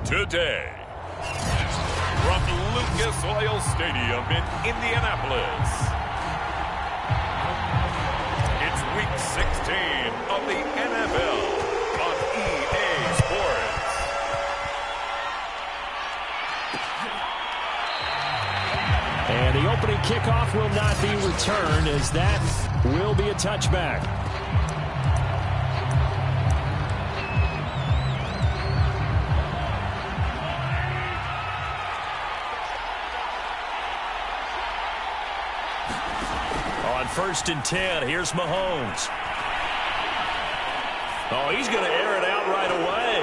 today. From Lucas Oil Stadium in Indianapolis, it's Week 16 of the NFL on EA Sports. And the opening kickoff will not be returned, as that will be a touchback. On 1st and 10, here's Mahomes. Oh, he's going to air it out right away.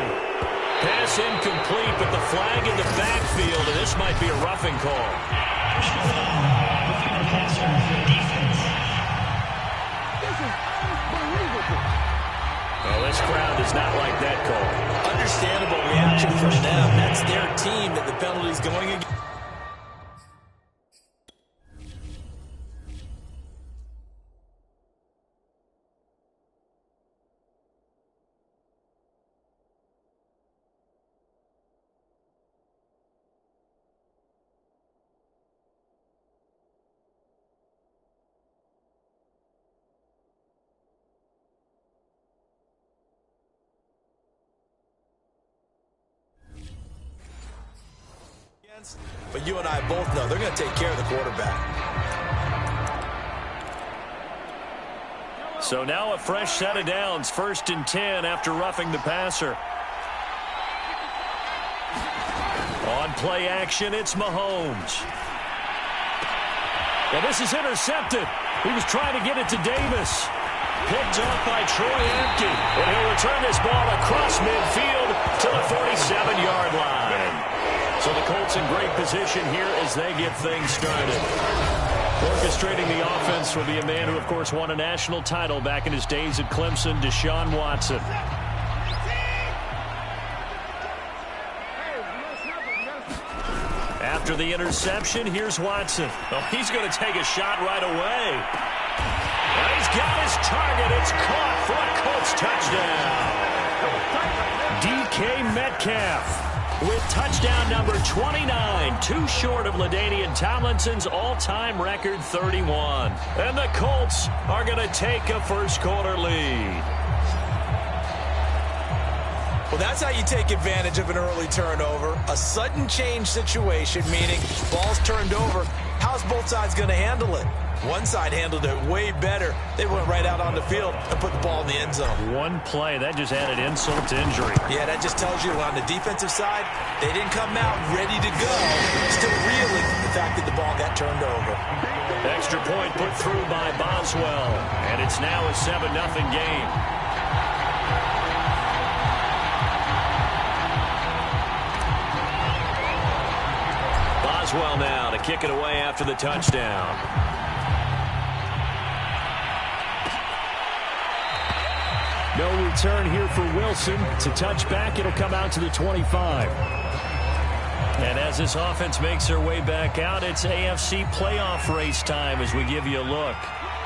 Pass incomplete, but the flag in the backfield, and this might be a roughing call. Oh, this crowd does not like that call. Understandable reaction from them. That's their team that the penalty's going against. But you and I both know they're going to take care of the quarterback. So now a fresh set of downs, 1st and 10 after roughing the passer. On play action, it's Mahomes. And this is intercepted. He was trying to get it to Davis. Picked off by Troy Apke. And he'll return this ball across midfield to the 47-yard line. So the Colts in great position here as they get things started. Orchestrating the offense will be a man who, of course, won a national title back in his days at Clemson, Deshaun Watson. After the interception, here's Watson. Oh, he's going to take a shot right away. And he's got his target. It's caught for a Colts touchdown. DK Metcalf with touchdown number 29, too short of LaDainian Tomlinson's all-time record 31. And the Colts are going to take a first-quarter lead. Well, that's how you take advantage of an early turnover. A sudden change situation, meaning ball's turned over. How's both sides going to handle it? One side handled it way better. They went right out on the field and put the ball in the end zone. One play, that just added insult to injury. Yeah, that just tells you on the defensive side, they didn't come out ready to go. Still reeling the fact that the ball got turned over. Extra point put through by Boswell. And it's now a 7-0 game. Boswell now to kick it away after the touchdown. No return here for Wilson. It's a touchback. It'll come out to the 25. And as this offense makes their way back out, it's AFC playoff race time as we give you a look.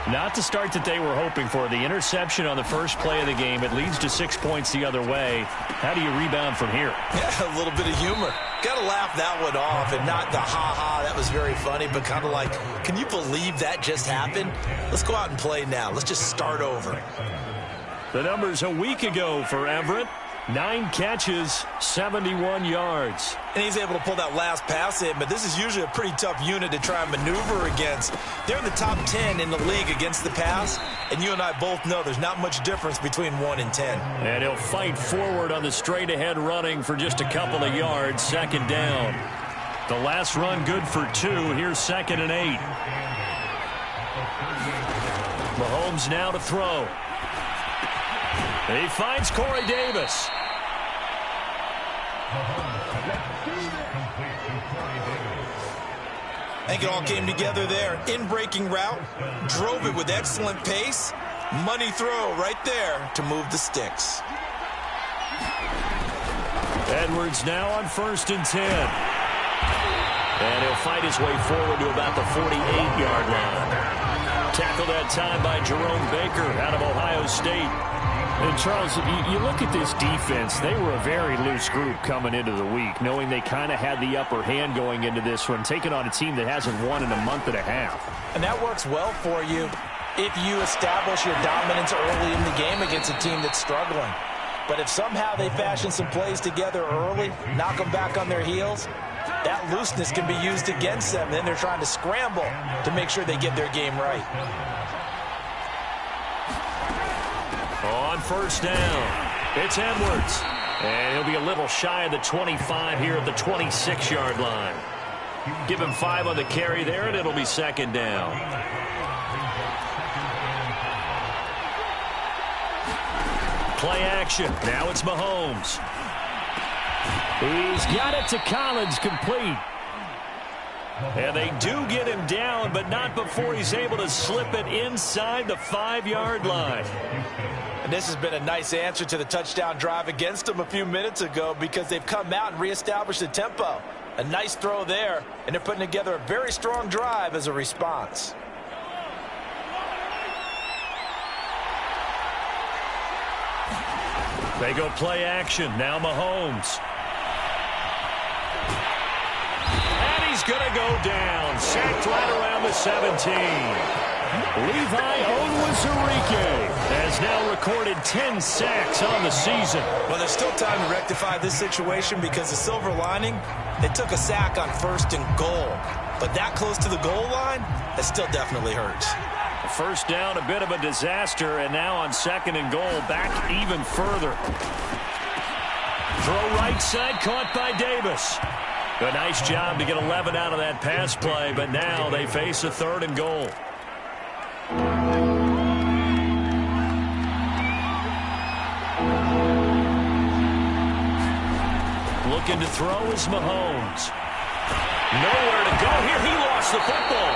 Not the start that they were hoping for. The interception on the first play of the game. It leads to 6 points the other way. How do you rebound from here? Yeah, a little bit of humor. Got to laugh that one off and not the ha-ha, that was very funny, but kind of like, can you believe that just happened? Let's go out and play now. Let's just start over. The numbers a week ago for Everett. 9 catches, 71 yards. And he's able to pull that last pass in, but this is usually a pretty tough unit to try and maneuver against. They're in the top 10 in the league against the pass, and you and I both know there's not much difference between 1 and 10. And he'll fight forward on the straight-ahead running for just a couple of yards, 2nd down. The last run good for 2. Here's 2nd and 8. Mahomes now to throw. He finds Corey Davis. I think it all came together there. In-breaking route, drove it with excellent pace. Money throw right there to move the sticks. Edwards now on 1st and 10. And he'll fight his way forward to about the 48-yard line. Tackled that time by Jerome Baker out of Ohio State. And, Charles, you look at this defense, they were a very loose group coming into the week, knowing they kind of had the upper hand going into this one, taking on a team that hasn't won in a month and a half. And that works well for you if you establish your dominance early in the game against a team that's struggling. But if somehow they fashion some plays together early, knock them back on their heels, that looseness can be used against them. Then they're trying to scramble to make sure they get their game right. On first down, it's Edwards. And he'll be a little shy of the 25 here at the 26-yard line. Give him 5 on the carry there, and it'll be second down. Play action. Now it's Mahomes. He's got it to Collins, complete. And they do get him down, but not before he's able to slip it inside the 5-yard line. And this has been a nice answer to the touchdown drive against them a few minutes ago because they've come out and reestablished the tempo. A nice throw there, and they're putting together a very strong drive as a response. They go play action. Now Mahomes. And he's going to go down. Sacked right around the 17. Levi Onwuzurike has now recorded 10 sacks on the season. Well, there's still time to rectify this situation because the silver lining, they took a sack on 1st and goal. But that close to the goal line, that still definitely hurts. First down, a bit of a disaster, and now on 2nd and goal, back even further. Throw right side, caught by Davis. A nice job to get 11 out of that pass play, but now they face a 3rd and goal. Looking to throw is Mahomes. Nowhere to go here. He lost the football.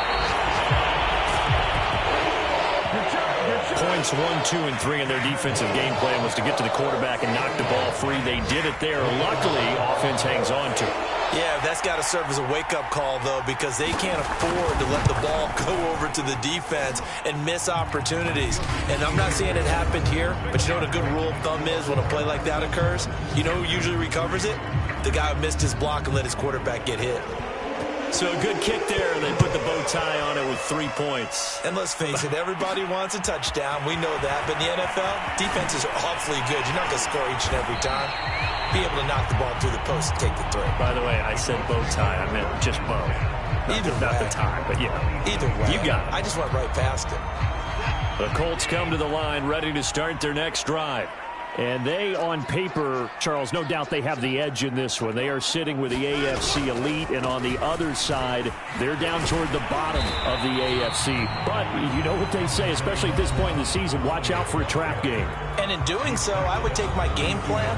Points 1, 2, and 3 in their defensive game plan was to get to the quarterback and knock the ball free. They did it there. Luckily, offense hangs on to it. Yeah, that's got to serve as a wake-up call, though, because they can't afford to let the ball go over to the defense and miss opportunities. And I'm not saying it happened here, but you know what a good rule of thumb is when a play like that occurs? You know who usually recovers it? The guy who missed his block and let his quarterback get hit. So a good kick there, and they put the bow tie on it with 3 points. And let's face it, everybody wants a touchdown. We know that. But in the NFL, defenses are awfully good. You're not going to score each and every time. Be able to knock the ball through the post and take the throw. By the way, I said bow tie. I meant just bow. Not the tie, but yeah. Either way. You got it. I just went right past it. The Colts come to the line, ready to start their next drive. And they, on paper, Charles, no doubt they have the edge in this one. They are sitting with the AFC elite, and on the other side, they're down toward the bottom of the AFC. But you know what they say, especially at this point in the season, watch out for a trap game. And in doing so, I would take my game plan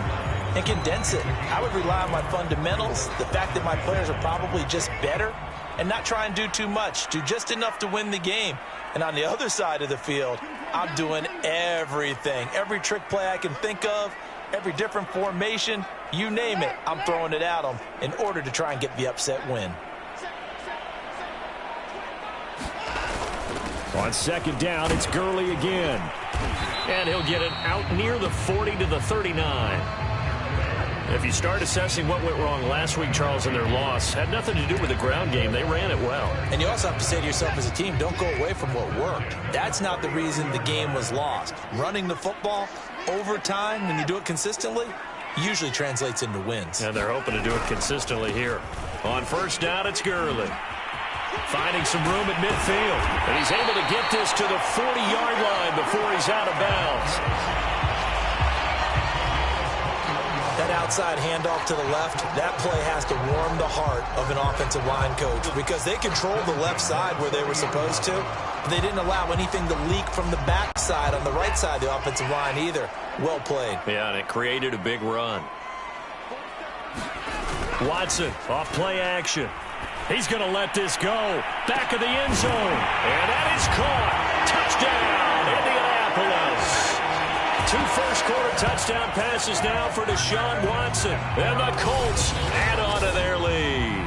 and condense it. I would rely on my fundamentals, the fact that my players are probably just better, and not try and do too much. Do just enough to win the game. And on the other side of the field, I'm doing everything. Every trick play I can think of, every different formation, you name it, I'm throwing it at them in order to try and get the upset win. On 2nd down, it's Gurley again. And he'll get it out near the 40 to the 39. If you start assessing what went wrong last week, Charles, in their loss, had nothing to do with the ground game. They ran it well. And you also have to say to yourself as a team, don't go away from what worked. That's not the reason the game was lost. Running the football over time, when you do it consistently, usually translates into wins. And they're hoping to do it consistently here. On 1st down, it's Gurley. Finding some room at midfield. And he's able to get this to the 40-yard line before he's out of bounds. That outside handoff to the left, that play has to warm the heart of an offensive line coach because they controlled the left side where they were supposed to. But they didn't allow anything to leak from the backside on the right side of the offensive line either. Well played. Yeah, and it created a big run. Watson off play action. He's going to let this go. Back of the end zone. And that is caught. Touchdown, Indianapolis. 2 first-quarter touchdown passes now for Deshaun Watson. And the Colts add on to their lead.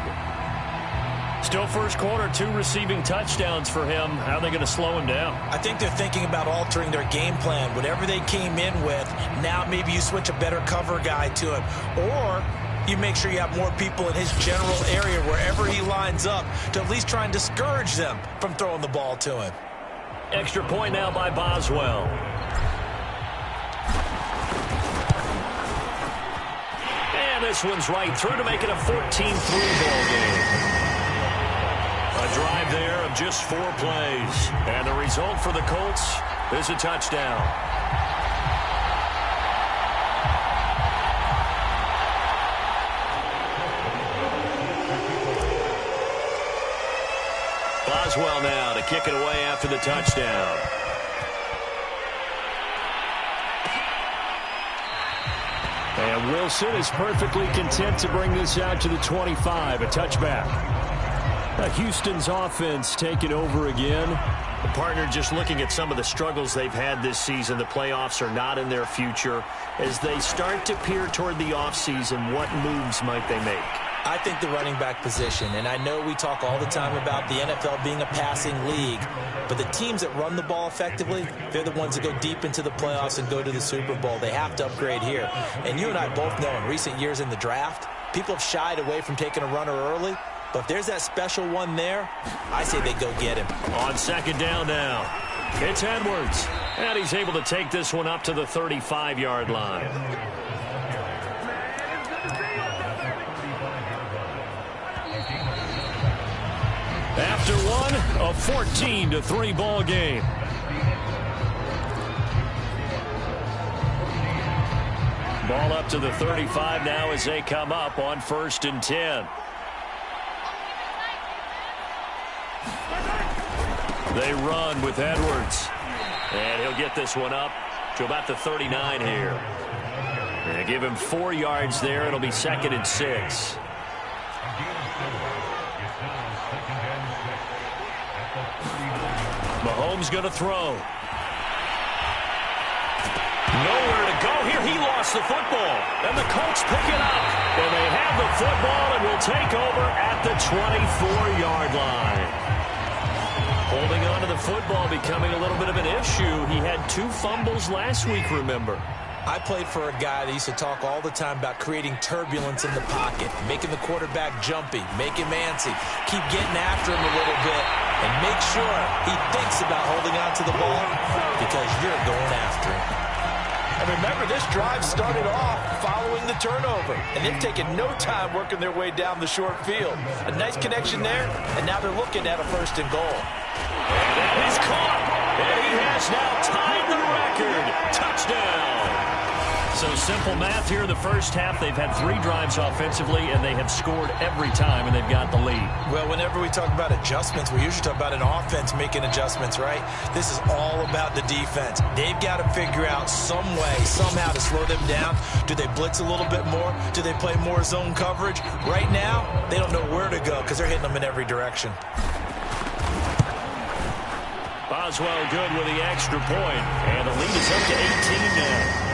Still first quarter, 2 receiving touchdowns for him. How are they going to slow him down? I think they're thinking about altering their game plan. Whatever they came in with, now maybe you switch a better cover guy to him. Or you make sure you have more people in his general area wherever he lines up to at least try and discourage them from throwing the ball to him. Extra point now by Boswell. And this one's right through to make it a 14-3 ball game. A drive there of just 4 plays. And the result for the Colts is a touchdown. Boswell now to kick it away after the touchdown. And Wilson is perfectly content to bring this out to the 25, a touchback. Houston's offense taking over again. The partner just looking at some of the struggles they've had this season. The playoffs are not in their future. As they start to peer toward the offseason, what moves might they make? I think the running back position, and I know we talk all the time about the NFL being a passing league, but the teams that run the ball effectively, they're the ones that go deep into the playoffs and go to the Super Bowl. They have to upgrade here. And you and I both know in recent years in the draft, people have shied away from taking a runner early. But if there's that special one there, I say they go get him. On second down now, it's Edwards. And he's able to take this one up to the 35-yard line. After one, a 14-3 ball game. Ball up to the 35 now as they come up on 1st and 10. They run with Edwards. And he'll get this one up to about the 39 here. And give him 4 yards there. It'll be 2nd and 6. Mahomes going to throw. Nowhere to go here. He lost the football. And the Colts pick it up. And they have the football and will take over at the 24-yard line. Holding on to the football becoming a little bit of an issue. He had 2 fumbles last week, remember. I played for a guy that used to talk all the time about creating turbulence in the pocket, making the quarterback jumpy, make him antsy, keep getting after him a little bit, and make sure he thinks about holding on to the ball because you're going after him. And remember, this drive started off following the turnover, and they've taken no time working their way down the short field. A nice connection there, and now they're looking at a 1st and goal. And that is caught, and he has now tied the record. Touchdown. So simple math here in the first half. They've had 3 drives offensively, and they have scored every time, and they've got the lead. Well, whenever we talk about adjustments, we usually talk about an offense making adjustments, right? This is all about the defense. They've got to figure out some way, somehow to slow them down. Do they blitz a little bit more? Do they play more zone coverage? Right now, they don't know where to go because they're hitting them in every direction. Boswell good with the extra point, and the lead is up to 18 now.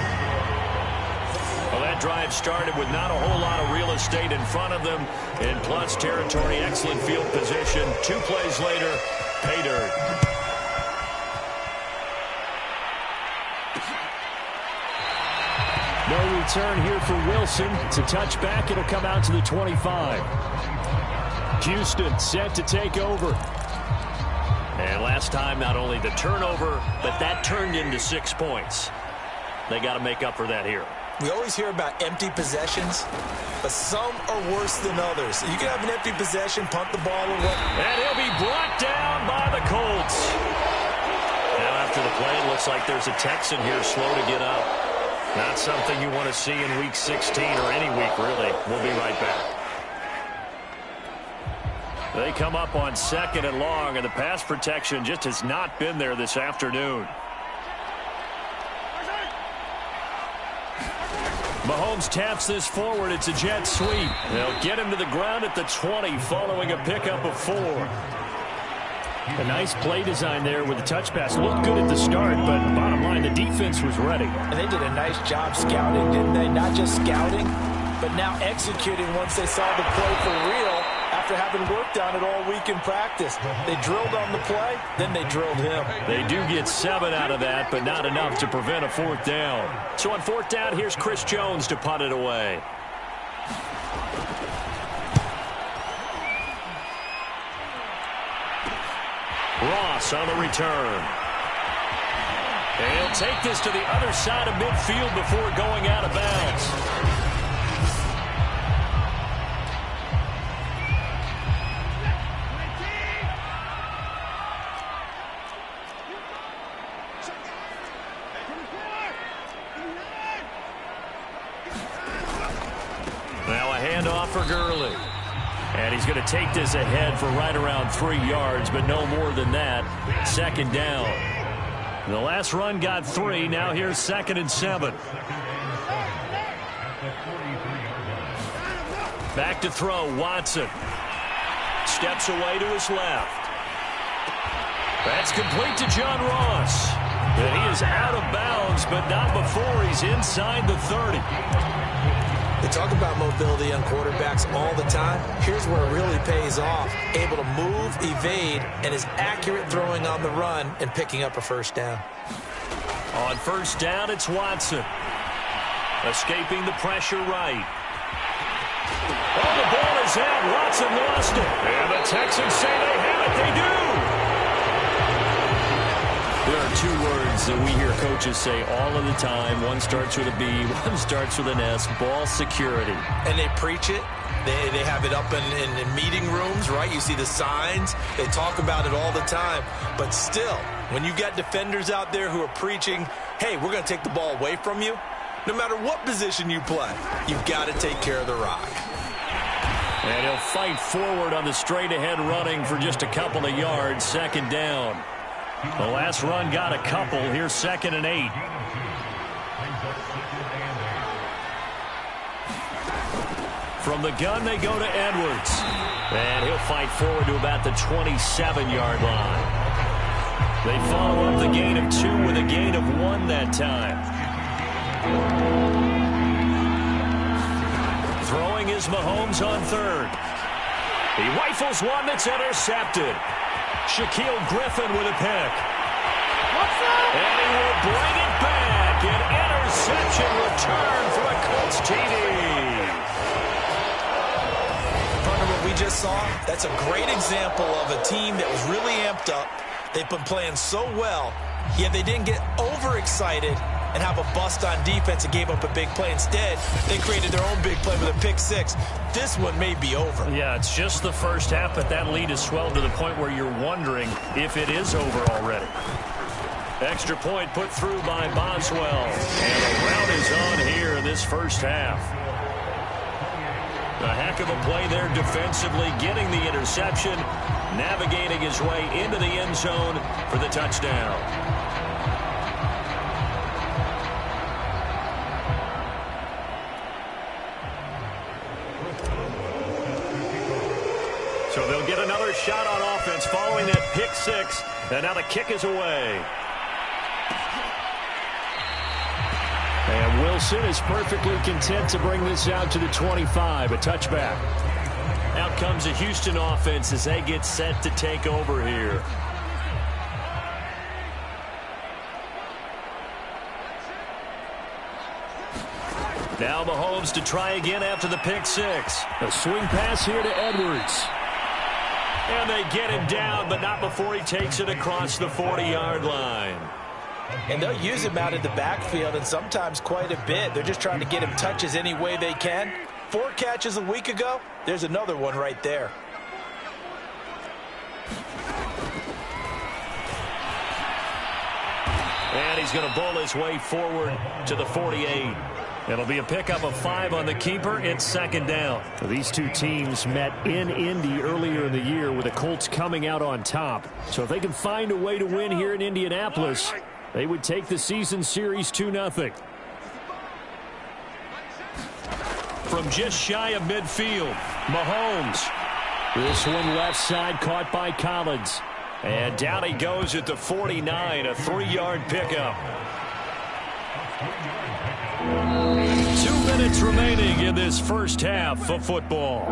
Well, that drive started with not a whole lot of real estate in front of them. In plus territory, excellent field position. 2 plays later, pay dirt. No return here for Wilson. It's a touchback. It'll come out to the 25. Houston set to take over. And last time, not only the turnover, but that turned into 6 points. They got to make up for that here. We always hear about empty possessions, but some are worse than others. You can have an empty possession, punt the ball away. And he'll be brought down by the Colts. Now after the play, it looks like there's a Texan here slow to get up. Not something you want to see in Week 16 or any week, really. We'll be right back. They come up on 2nd and long, and the pass protection just has not been there this afternoon. Mahomes taps this forward. It's a jet sweep. They'll get him to the ground at the 20 following a pickup of 4. A nice play design there with the touch pass. Looked good at the start, but bottom line, the defense was ready. And they did a nice job scouting, didn't they? Not just scouting, but now executing once they saw the play for real after after having worked on it all week in practice. They drilled on the play, then they drilled him. They do get 7 out of that, but not enough to prevent a 4th down. So on 4th down, here's Chris Jones to punt it away. Ross on the return. And he'll take this to the other side of midfield before going out of bounds. Now a handoff for Gurley. And he's going to take this ahead for right around 3 yards, but no more than that. 2nd down. The last run got 3. Now here's 2nd and 7. Back to throw, Watson. Steps away to his left. That's complete to John Ross. And he is out of bounds, but not before he's inside the 30. They talk about mobility on quarterbacks all the time. Here's where it really pays off. Able to move, evade, and is accurate throwing on the run and picking up a 1st down. On 1st down, it's Watson. Escaping the pressure right. Oh, the ball is out. Watson lost it. And the Texans say they have it. They do. There are 2 words that we hear coaches say all of the time. One starts with a B, one starts with an S. Ball security. And they preach it. They have it up in meeting rooms, right? You see the signs. They talk about it all the time. But still, when you got defenders out there who are preaching, hey, we're going to take the ball away from you, no matter what position you play, you've got to take care of the rock. And he'll fight forward on the straight-ahead running for just a couple of yards. 2nd down. The last run got a couple. Here's 2nd and 8. From the gun, they go to Edwards. And he'll fight forward to about the 27-yard line. They follow up the gain of 2 with a gain of 1 that time. Throwing is Mahomes on 3rd. He rifles one that's intercepted. Shaquille Griffin with a pick. And he will bring it back. An interception return for a Colts TD. Partner, what we just saw, that's a great example of a team that was really amped up. They've been playing so well, yet they didn't get overexcited and have a bust on defense and gave up a big play. Instead, they created their own big play with a pick 6. This one may be over. Yeah, it's just the first half, but that lead has swelled to the point where you're wondering if it is over already. Extra point put through by Boswell. And the rout is on here in this first half. A heck of a play there defensively, getting the interception, navigating his way into the end zone for the touchdown. So they'll get another shot on offense following that pick 6. And now the kick is away. And Wilson is perfectly content to bring this out to the 25, a touchback. Out comes the Houston offense as they get set to take over here. Now Mahomes to try again after the pick 6. A swing pass here to Edwards. And they get him down, but not before he takes it across the 40-yard line. And they'll use him out in the backfield, and sometimes quite a bit. They're just trying to get him touches any way they can. 4 catches a week ago. There's another one right there. And he's going to bowl his way forward to the 48. It'll be a pickup of 5 on the keeper. It's 2nd down. These 2 teams met in Indy earlier in the year with the Colts coming out on top. So if they can find a way to win here in Indianapolis, they would take the season series 2-0. From just shy of midfield, Mahomes. This one left side caught by Collins. And down he goes at the 49, a 3-yard pickup. 2 minutes remaining in this first half of football.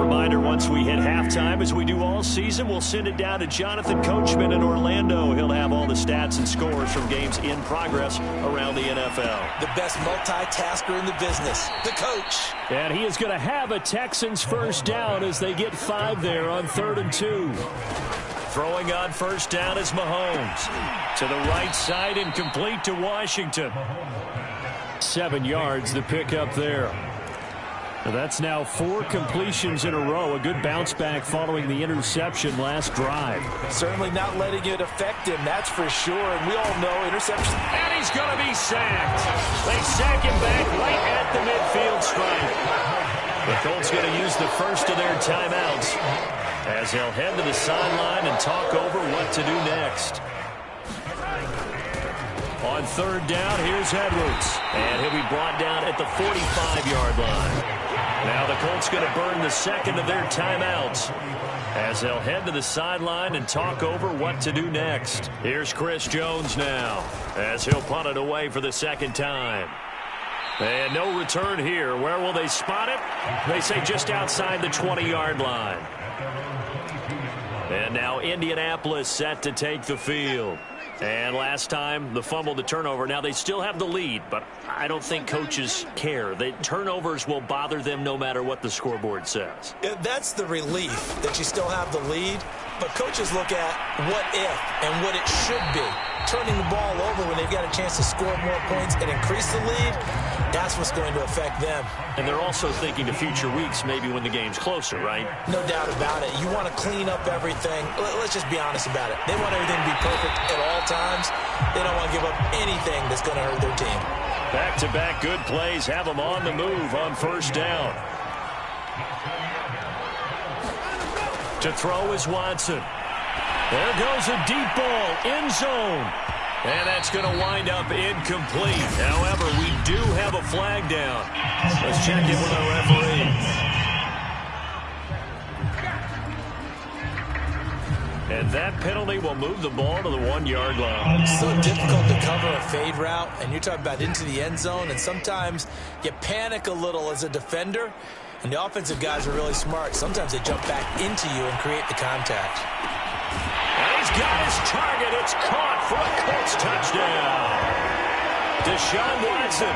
reminder, once we hit halftime, as we do all season, we'll send it down to Jonathan Coachman in Orlando. He'll have all the stats and scores from games in progress around the NFL. The best multitasker in the business, the coach. And he is going to have a Texans first down as they get 5 there on 3rd and 2. Throwing on first down is Mahomes. To the right side and complete to Washington. 7 yards, the pickup there. That's now 4 completions in a row. A good bounce back following the interception last drive. Certainly not letting it affect him, that's for sure. And we all know interception. And he's going to be sacked. They sack him back right at the midfield stripe. The Colts going to use the first of their timeouts as they'll head to the sideline and talk over what to do next. On 3rd down, here's Edwards. And he'll be brought down at the 45-yard line. Now the Colts going to burn the second of their timeouts as they'll head to the sideline and talk over what to do next. Here's Chris Jones now as he'll punt it away for the second time. And no return here. Where will they spot it? They say just outside the 20-yard line. And now Indianapolis set to take the field. And last time, the fumble, the turnover. Now they still have the lead, but I don't think coaches care. The turnovers will bother them no matter what the scoreboard says. That's the relief that you still have the lead, but coaches look at what if and what it should be. Turning the ball over when they've got a chance to score more points and increase the lead, that's what's going to affect them. And they're also thinking to future weeks, maybe when the game's closer, right? No doubt about it. You want to clean up everything. Let's just be honest about it. They want everything to be perfect at all times. They don't want to give up anything that's going to hurt their team. Back-to-back good plays have them on the move on first down. To throw is Watson. There goes a deep ball, end zone. And that's going to wind up incomplete. However, we do have a flag down. Let's check in with our referee. And that penalty will move the ball to the 1-yard line. It's so difficult to cover a fade route, and you're talking about into the end zone, and sometimes you panic a little as a defender, and the offensive guys are really smart. Sometimes they jump back into you and create the contact. And he's got his target. It's caught for a Colts touchdown. Deshaun Watson,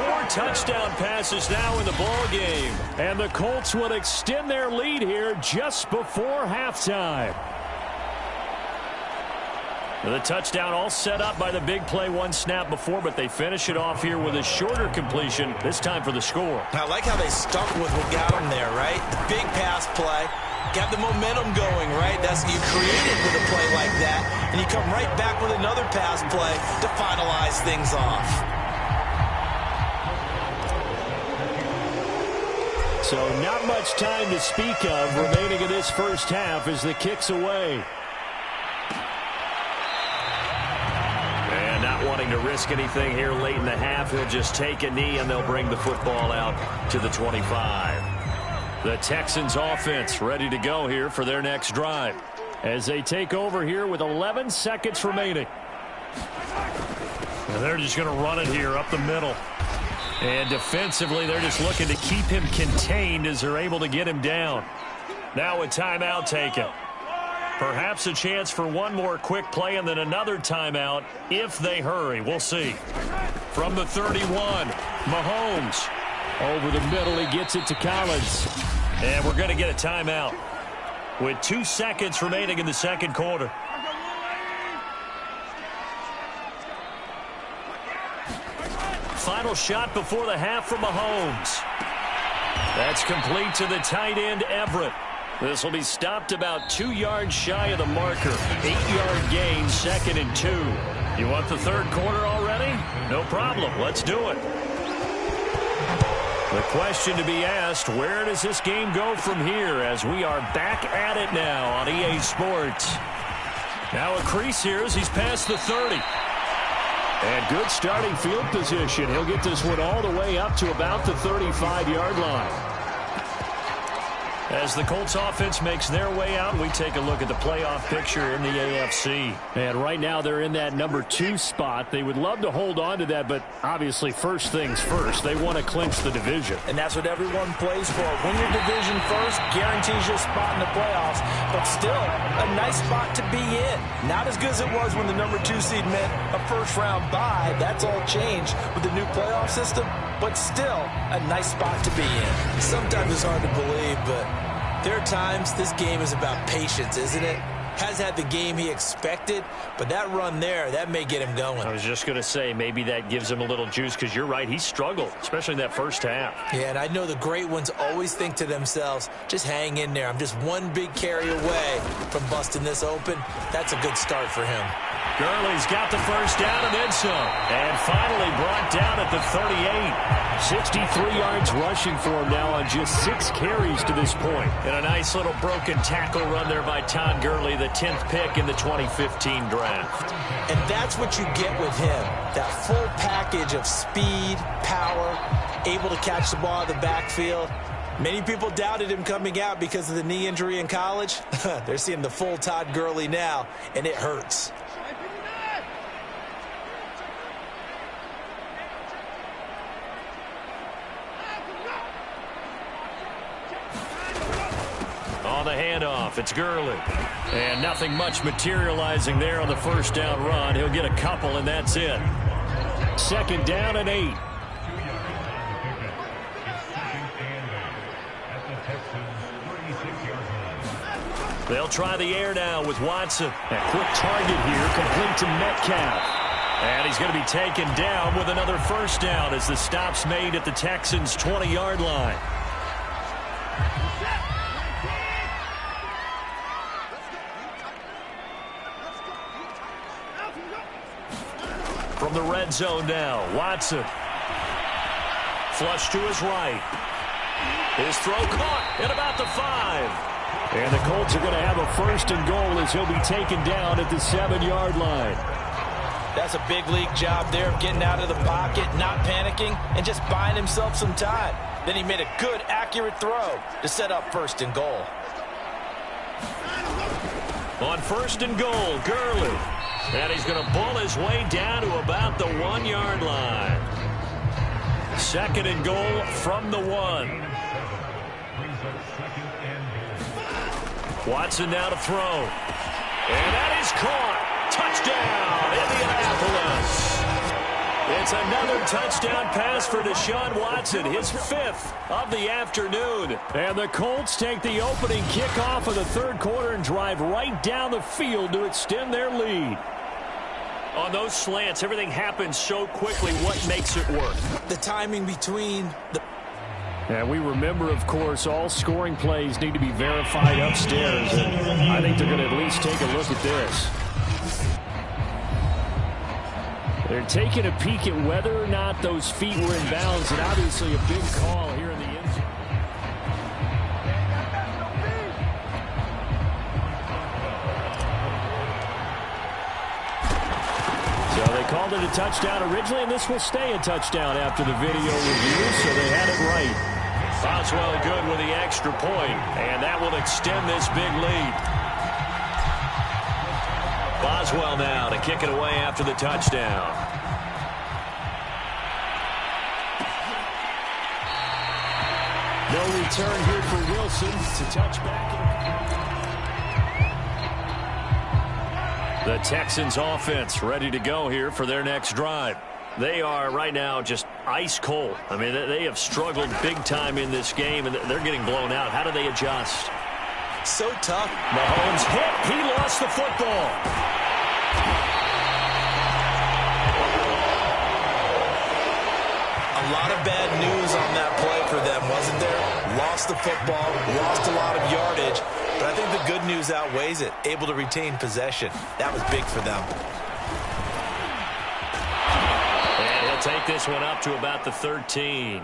4 touchdown passes now in the ball game. And the Colts will extend their lead here just before halftime. The touchdown all set up by the big play 1 snap before, but they finish it off here with a shorter completion, this time for the score. I like how they stuck with what got them there, right? The big pass play. Got the momentum going, right? That's you created with a play like that, and you come right back with another pass play to finalize things off. So not much time to speak of remaining in this first half as the kick's away. And not wanting to risk anything here late in the half, he'll just take a knee and they'll bring the football out to the 25. The Texans offense ready to go here for their next drive as they take over here with 11 seconds remaining. And they're just going to run it here up the middle. And defensively, they're just looking to keep him contained as they're able to get him down. Now a timeout taken. Perhaps a chance for one more quick play and then another timeout if they hurry. We'll see. From the 31, Mahomes. Over the middle, he gets it to Collins. And we're going to get a timeout with 2 seconds remaining in the second quarter. Final shot before the half from Mahomes. That's complete to the tight end, Everett. This will be stopped about 2 yards shy of the marker. 8-yard gain, 2nd and 2. You want the third quarter already? No problem. Let's do it. The question to be asked, where does this game go from here as we are back at it now on EA Sports? Now a crease here as he's past the 30. And good starting field position. He'll get this one all the way up to about the 35-yard line. As the Colts offense makes their way out, we take a look at the playoff picture in the AFC. And right now they're in that number 2 spot. They would love to hold on to that, but obviously first things first. They want to clinch the division. And that's what everyone plays for. Win your division first, guarantees you a spot in the playoffs. But still, a nice spot to be in. Not as good as it was when the number 2 seed meant a first-round bye. That's all changed with the new playoff system. But still, a nice spot to be in. Sometimes it's hard to believe, but there are times this game is about patience, isn't it? Has had the game he expected, but that run there, that may get him going. I was just going to say, maybe that gives him a little juice, because you're right, he struggled, especially in that first half. Yeah, and I know the great ones always think to themselves, just hang in there. I'm just one big carry away from busting this open. That's a good start for him. Gurley's got the first down and then some. And finally brought down at the 38. 63 yards rushing for him now on just 6 carries to this point. And a nice little broken tackle run there by Todd Gurley, the 10th pick in the 2015 draft. And that's what you get with him. That full package of speed, power, able to catch the ball in the backfield. Many people doubted him coming out because of the knee injury in college. They're seeing the full Todd Gurley now, and it hurts. On the handoff, it's Gurley. And nothing much materializing there on the first down run. He'll get a couple, and that's it. 2nd down and 8. They'll try the air now with Watson. A quick target here, complete to Metcalf. And he's going to be taken down with another first down as the stop's made at the Texans' 20-yard line. From the red zone now, Watson. Flush to his right. His throw caught at about the 5. And the Colts are going to have a 1st and goal as he'll be taken down at the 7-yard line. That's a big league job there of getting out of the pocket, not panicking, and just buying himself some time. Then he made a good, accurate throw to set up 1st and goal. On 1st and goal, Gurley. And he's going to bull his way down to about the 1-yard line. 2nd and goal from the 1. Watson now to throw. And that is caught. Touchdown, Indianapolis. It's another touchdown pass for Deshaun Watson, his 5th of the afternoon. And the Colts take the opening kickoff of the 3rd quarter and drive right down the field to extend their lead. On those slants, everything happens so quickly. What makes it work? The timing between the... And we remember, of course, all scoring plays need to be verified upstairs. And I think they're going to at least take a look at this. They're taking a peek at whether or not those feet were in bounds, and obviously a big call here in the end zone. So they called it a touchdown originally, and this will stay a touchdown after the video review, so they had it right. Boswell good with the extra point, and that will extend this big lead. Boswell now to kick it away after the touchdown. No return here for Wilson to touch back. The Texans offense ready to go here for their next drive. They are right now just ice cold. I mean, they have struggled big time in this game, and they're getting blown out. How do they adjust? So tough. Mahomes hit. He lost the football. A lot of bad news on that play for them, wasn't there? Lost the football, lost a lot of yardage, but I think the good news outweighs it. Able to retain possession. That was big for them. And he'll take this one up to about the 13.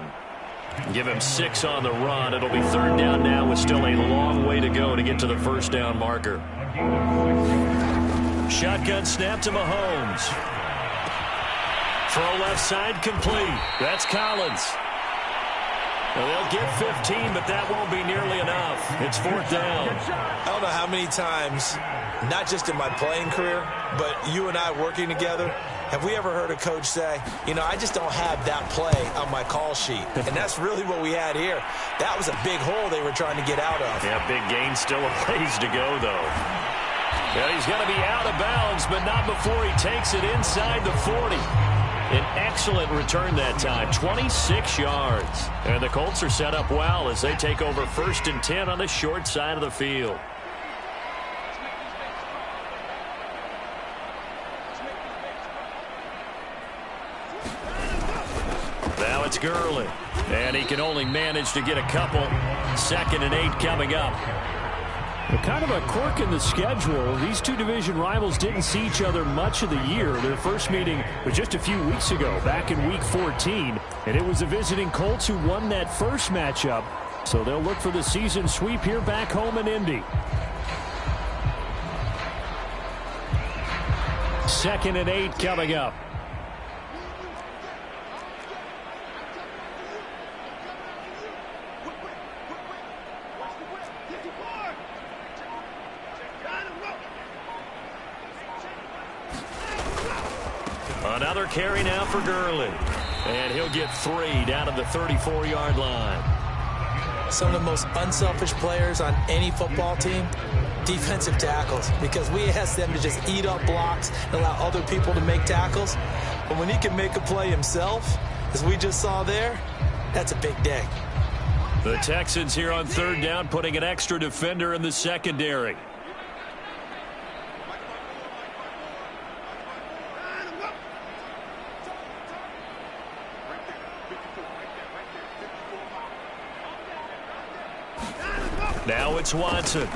Give him 6 on the run. It'll be 3rd down now with still a long way to go to get to the 1st down marker. Shotgun snap to Mahomes. Throw left side complete. That's Collins. Well, they'll get 15, but that won't be nearly enough. It's 4th down. I don't know how many times, not just in my playing career, but you and I working together, have we ever heard a coach say, you know, I just don't have that play on my call sheet. And that's really what we had here. That was a big hole they were trying to get out of. Yeah, big gain, still a ways to go, though. Well, he's going to be out of bounds, but not before he takes it inside the 40. An excellent return that time, 26 yards. And the Colts are set up well as they take over 1st and 10 on the short side of the field. Now it's Gurley. And he can only manage to get a couple. 2nd and 8 coming up. Kind of a quirk in the schedule. These two division rivals didn't see each other much of the year. Their first meeting was just a few weeks ago, back in Week 14. And it was the visiting Colts who won that first matchup. So they'll look for the season sweep here back home in Indy. 2nd and 8 coming up. Another carry now for Gurley. And he'll get 3 down to the 34-yard line. Some of the most unselfish players on any football team, defensive tackles, because we ask them to just eat up blocks and allow other people to make tackles. But when he can make a play himself, as we just saw there, that's a big day. The Texans here on 3rd down, putting an extra defender in the secondary. Now it's Watson. Got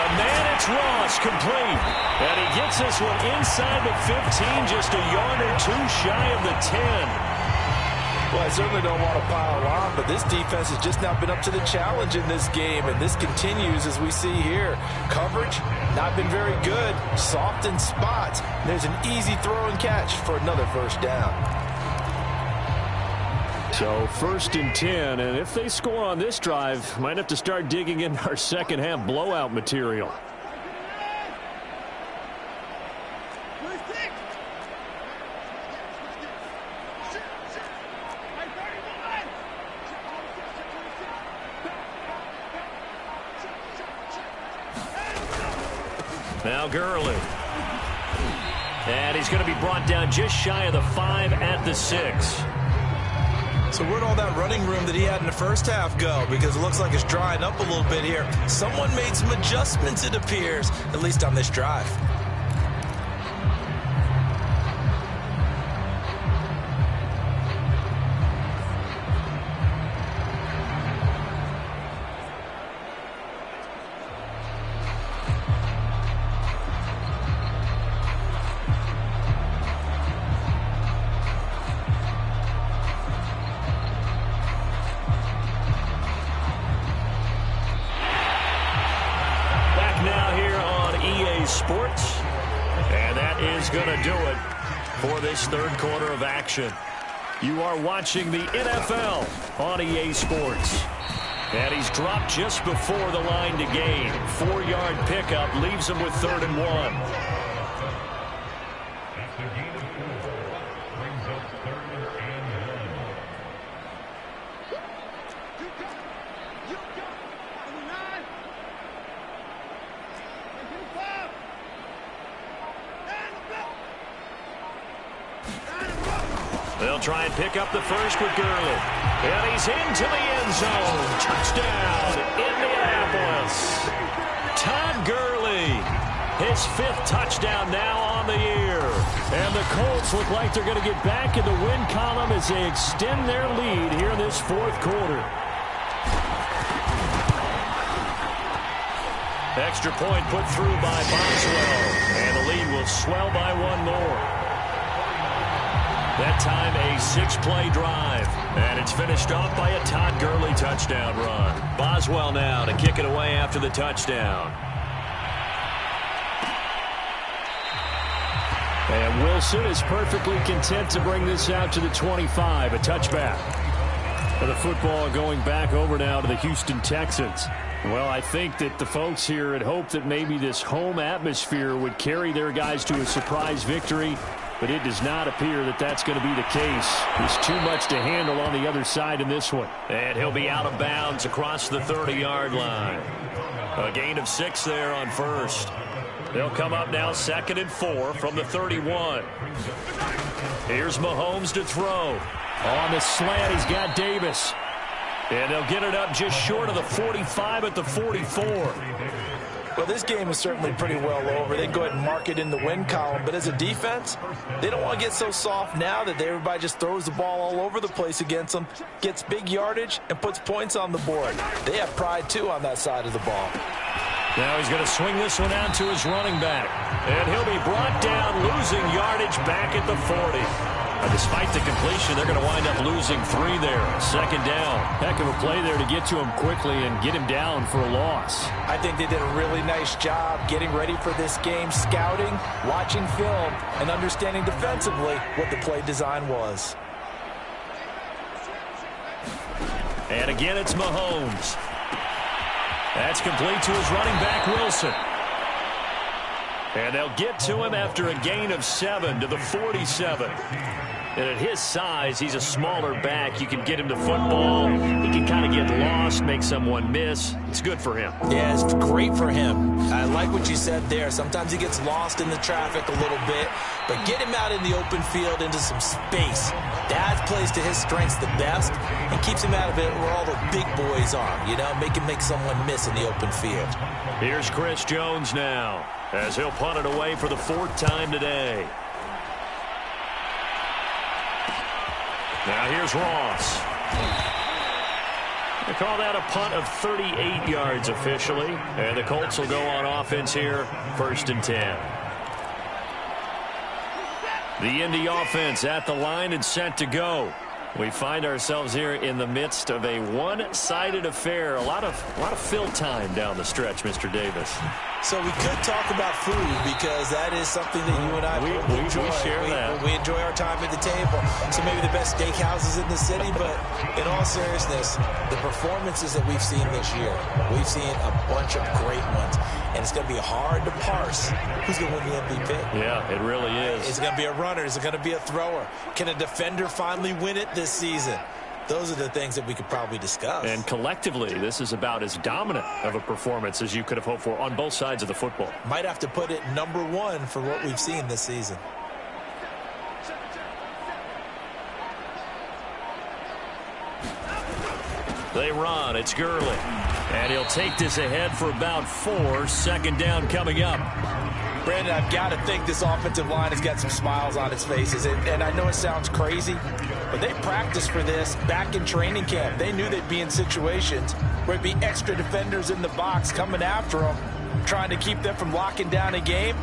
a man, it's Ross, complete. And he gets this one inside the 15, just a yard or 2 shy of the 10. Well, I certainly don't want to pile on, but this defense has just not been up to the challenge in this game, and this continues as we see here. Coverage, not been very good, soft in spots. There's an easy throw and catch for another 1st down. So 1st and 10, and if they score on this drive, might have to start digging in our second-half blowout material. Now Gurley. And he's going to be brought down just shy of the 5 at the 6. So where'd all that running room that he had in the first half go? Because it looks like it's drying up a little bit here. Someone made some adjustments, it appears, at least on this drive. Sports, and that is going to do it for this 3rd quarter of action. You are watching the NFL on EA Sports, and he's dropped just before the line to gain. 4-yard pickup leaves him with 3rd and 1. They'll try and pick up the first with Gurley. And he's into the end zone. Touchdown, Indianapolis. Todd Gurley, his 5th touchdown now on the year. And the Colts look like they're going to get back in the win column as they extend their lead here in this 4th quarter. Extra point put through by Boswell. And the lead will swell by 1 more. That time a 6-play drive. And it's finished off by a Todd Gurley touchdown run. Boswell now to kick it away after the touchdown. And Wilson is perfectly content to bring this out to the 25, a touchback. And the football going back over now to the Houston Texans. Well, I think that the folks here had hoped that maybe this home atmosphere would carry their guys to a surprise victory, but it does not appear that that's going to be the case. There's too much to handle on the other side in this one. And he'll be out of bounds across the 30-yard line. A gain of 6 there on first. They'll come up now 2nd and 4 from the 31. Here's Mahomes to throw. On the slant, he's got Davis. And they'll get it up just short of the 45 at the 44. Well, this game is certainly pretty well over. They can go ahead and mark it in the win column. But as a defense, they don't want to get so soft now that everybody just throws the ball all over the place against them, gets big yardage, and puts points on the board. They have pride, too, on that side of the ball. Now he's going to swing this one out to his running back. And he'll be brought down, losing yardage back at the 40. Despite the completion, they're going to wind up losing 3 there. 2nd down. Heck of a play there to get to him quickly and get him down for a loss. I think they did a really nice job getting ready for this game, scouting, watching film, and understanding defensively what the play design was. And again, it's Mahomes. That's complete to his running back, Wilson. And they'll get to him after a gain of 7 to the 47. And at his size, he's a smaller back. You can get him to football. He can kind of get lost, make someone miss. It's good for him. Yeah, it's great for him. I like what you said there. Sometimes he gets lost in the traffic a little bit, but get him out in the open field into some space. That plays to his strengths the best and keeps him out of it where all the big boys are. You know, make him make someone miss in the open field. Here's Chris Jones now, as he'll punt it away for the 4th time today. Now here's Ross. They call that a punt of 38 yards officially. And the Colts will go on offense here, 1st and 10. The Indy offense at the line and set to go. We find ourselves here in the midst of a one-sided affair. A lot of fill time down the stretch, Mr. Davis. So we could talk about food because that is something that you and I enjoy. We share that. We enjoy our time at the table. So maybe the best steakhouses in the city, but in all seriousness, the performances that we've seen this year, we've seen a bunch of great ones. And it's going to be hard to parse who's going to win the MVP. Yeah, it really is. Is it going to be a runner? Is it going to be a thrower? Can a defender finally win it this season? Those are the things that we could probably discuss. And collectively, this is about as dominant of a performance as you could have hoped for on both sides of the football. Might have to put it #1 for what we've seen this season. They run. It's Gurley. And he'll take this ahead for about 4. 2nd down coming up. Brandon, I've got to think this offensive line has got some smiles on its faces. And I know it sounds crazy, but they practiced for this back in training camp. They knew they'd be in situations where it'd be extra defenders in the box coming after them, trying to keep them from locking down a game.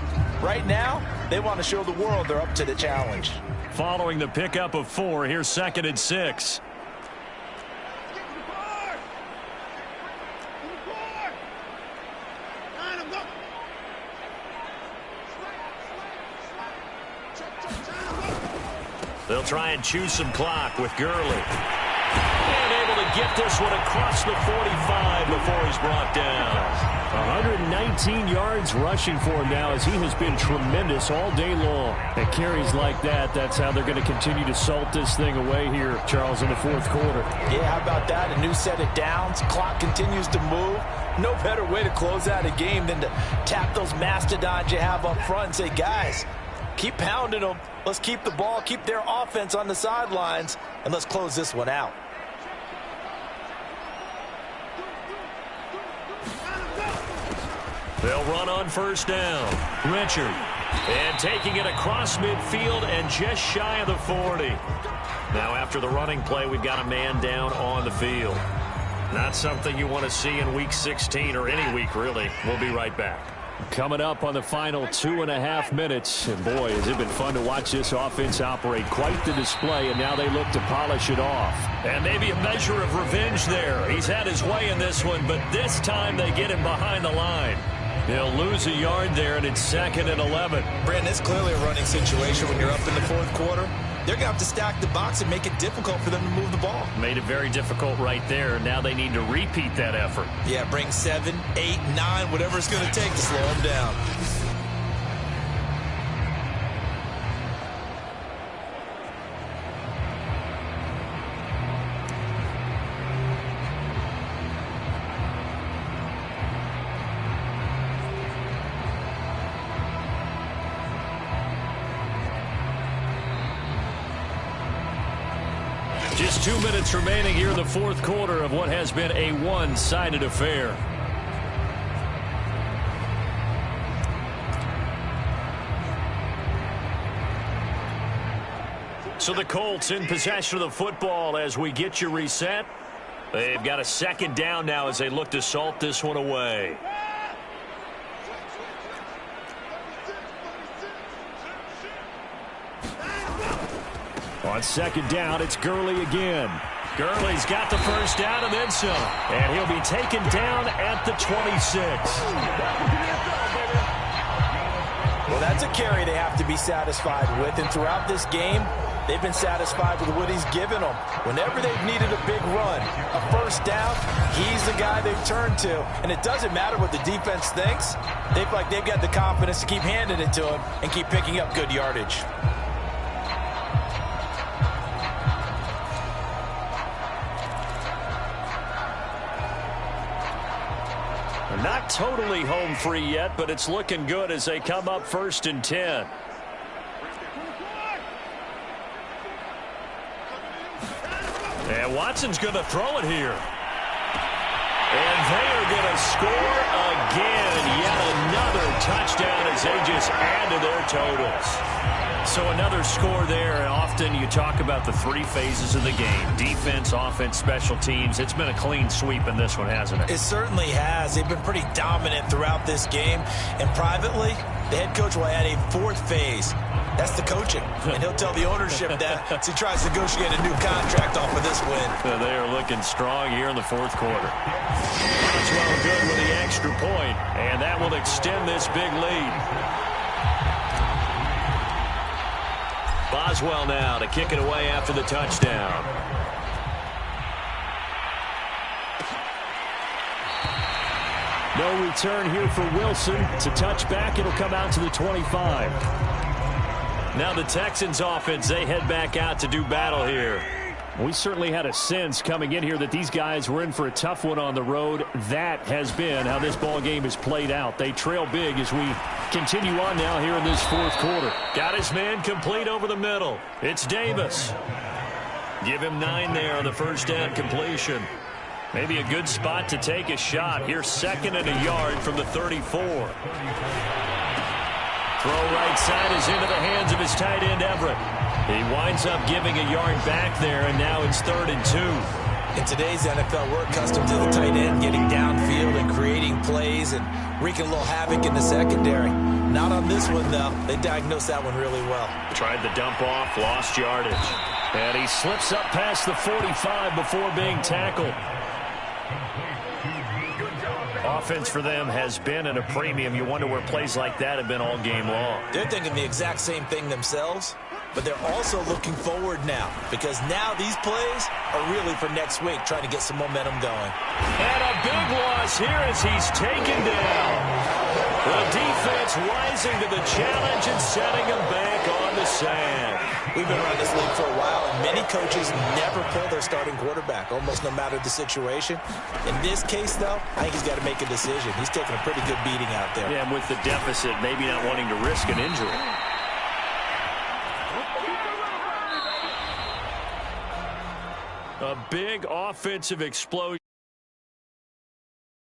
Right now, they want to show the world they're up to the challenge. Following the pickup of 4, here's 2nd and 6. They'll try and choose some clock with Gurley. And able to get this one across the 45 before he's brought down. 119 yards rushing for him now as he has been tremendous all day long. At carries like that, that's how they're going to continue to salt this thing away here, Charles, in the 4th quarter. Yeah, how about that? A new set of downs. Clock continues to move. No better way to close out a game than to tap those mastodons you have up front and say, guys, keep pounding them. Let's keep the ball, keep their offense on the sidelines, and let's close this one out. They'll run on 1st down. Richard. And taking it across midfield and just shy of the 40. Now after the running play, we've got a man down on the field. Not something you want to see in Week 16 or any week, really. We'll be right back. Coming up on the final 2.5 minutes. And boy, has it been fun to watch this offense operate. Quite the display, and now they look to polish it off. And maybe a measure of revenge there. He's had his way in this one, but this time they get him behind the line. He'll lose a yard there, and it's 2nd and 11. Brandon, it's clearly a running situation when you're up in the 4th quarter. they're going to have to stack the box and make it difficult for them to move the ball. Made it very difficult right there. Now they need to repeat that effort. Yeah, bring 7, 8, 9, whatever it's going to take to slow them down. Just 2 minutes remaining here in the fourth quarter of what has been a one-sided affair. So the Colts in possession of the football as we get you reset. They've got a second down now as they look to salt this one away. On second down, it's Gurley again. Gurley's got the first down and then some. And he'll be taken down at the 26. Well, that's a carry they have to be satisfied with. And throughout this game, they've been satisfied with what he's given them. Whenever they've needed a big run, a first down, he's the guy they've turned to. And it doesn't matter what the defense thinks. They feel like they've got the confidence to keep handing it to him and keep picking up good yardage. Not totally home free yet, but it's looking good as they come up 1st and 10. And Watson's going to throw it here. And they are going to score again. Yet another touchdown as they just add to their totals. So another score there, and often you talk about the 3 phases of the game. Defense, offense, special teams. It's been a clean sweep in this one, hasn't it? It certainly has. They've been pretty dominant throughout this game. And privately, the head coach will add a 4th phase. That's the coaching. And he'll tell the ownership that as he tries to negotiate a new contract off of this win. So they are looking strong here in the fourth quarter. Boswell good with the extra point, and that will extend this big lead. Boswell now to kick it away after the touchdown. No return here for Wilson. It's a touchback. It'll come out to the 25. Now the Texans offense, they head back out to do battle here. We certainly had a sense coming in here that these guys were in for a tough one on the road. That has been how this ball game has played out. They trail big as we continue on now here in this fourth quarter. Got his man complete over the middle. It's Davis. Give him 9 there on the first down completion. Maybe a good spot to take a shot. Here's 2nd and a yard from the 34. Throw right side is into the hands of his tight end, Everett. He winds up giving a yard back there, and now it's 3rd and 2. In today's NFL, we're accustomed to the tight end getting downfield and creating plays and wreaking a little havoc in the secondary. Not on this one, though. They diagnosed that one really well. Tried the dump off, lost yardage. And he slips up past the 45 before being tackled. Offense for them has been at a premium. You wonder where plays like that have been all game long. They're thinking the exact same thing themselves, but they're also looking forward now because now these plays are really for next week, trying to get some momentum going. And a big loss here as he's taken down. The defense rising to the challenge and setting him back on the sand. We've been around this league for a while, and many coaches never pull their starting quarterback, almost no matter the situation. In this case, though, I think he's got to make a decision. He's taking a pretty good beating out there. Yeah, and with the deficit, maybe not wanting to risk an injury. A big offensive explosion.